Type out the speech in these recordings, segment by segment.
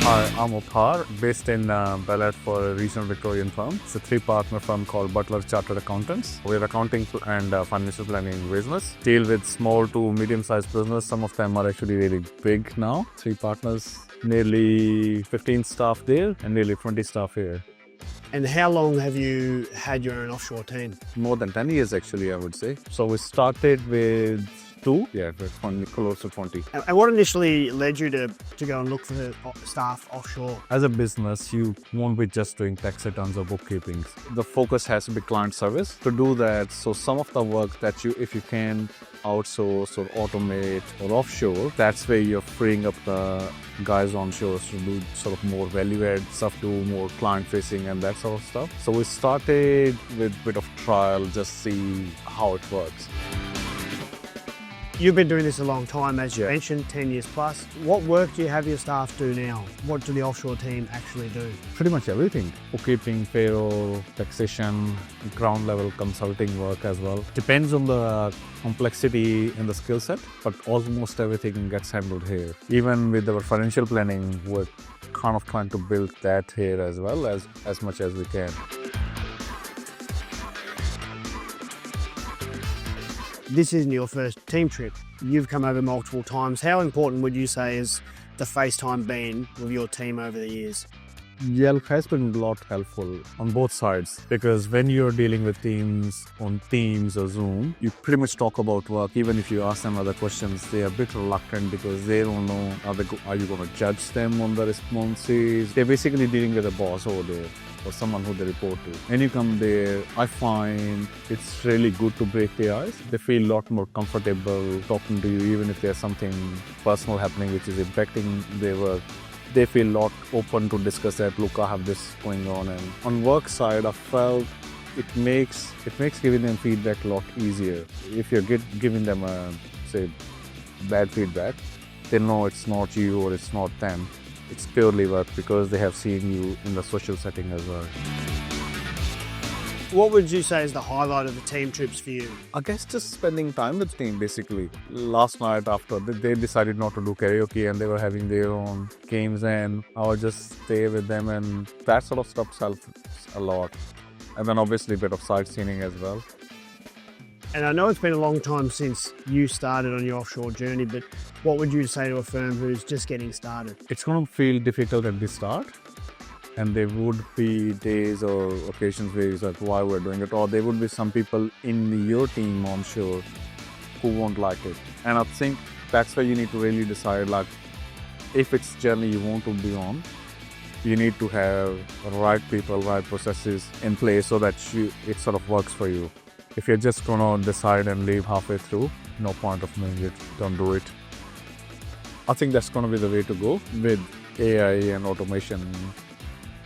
Hi, I'm Upar, based in Butler for a regional Victorian firm. It's a three-partner firm called Butler Chartered Accountants. We're accounting and financial planning business. Deal with small to medium-sized business. Some of them are actually really big now. Three partners, nearly 15 staff there and nearly 20 staff here. And how long have you had your own offshore team? More than 10 years actually, I would say. So we started with two, close to 20. And what initially led you to go and look for staff offshore? As a business, you won't be just doing tax returns or bookkeeping. The focus has to be client service. To do that, so some of the work that if you can outsource or automate or offshore, that's where you're freeing up the guys onshore to do sort of more value-add stuff, do more client-facing and that sort of stuff. So we started with a bit of trial, just see how it works. You've been doing this a long time, as you mentioned, 10 years plus. What work do you have your staff do now? What do the offshore team actually do? Pretty much everything. Bookkeeping, payroll, taxation, ground level consulting work as well. Depends on the complexity in the skill set, but almost everything gets handled here. Even with our financial planning, we're kind of trying to build that here as well as much as we can. This isn't your first team trip. You've come over multiple times. How important would you say has the FaceTime been with your team over the years? Yelp has been a lot helpful on both sides, because when you're dealing with teams on Teams or Zoom, you pretty much talk about work. Even if you ask them other questions, they are a bit reluctant because they don't know, are you going to judge them on the responses? They're basically dealing with a boss over there or someone who they report to. When you come there, I find it's really good to break the ice. They feel a lot more comfortable talking to you, even if there's something personal happening which is impacting their work. They feel a lot open to discuss that. Look, I have this going on. And on work side, I felt it makes giving them feedback a lot easier. If you're giving them bad feedback, they know it's not you or it's not them. It's purely work because they have seen you in the social setting as well. What would you say is the highlight of the team trips for you? I guess just spending time with the team, basically. Last night after they decided not to do karaoke and they were having their own games, and I would just stay with them, and that sort of stuff helps a lot. And then obviously a bit of sightseeing as well. And I know it's been a long time since you started on your offshore journey, but what would you say to a firm who's just getting started? It's going to feel difficult at the start, and there would be days or occasions where it's like, why we're doing it, or there would be some people in your team onshore who won't like it. And I think that's where you need to really decide, like, if it's a journey you want to be on, you need to have right people, right processes in place so that it sort of works for you. If you're just going to decide and leave halfway through, no point of doing it, don't do it. I think that's going to be the way to go. With AI and automation,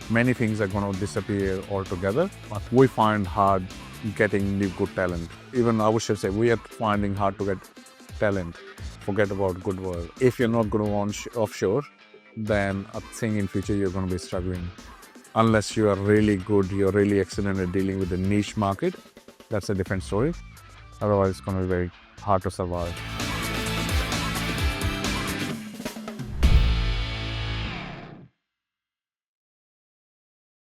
many things are going to disappear altogether. But we find hard getting new good talent. Even I should say, we are finding hard to get talent. Forget about good work. If you're not going to offshore, then I think in future you're going to be struggling. Unless you are really good, you're really excellent at dealing with the niche market, that's a different story. Otherwise, it's going to be very hard to survive.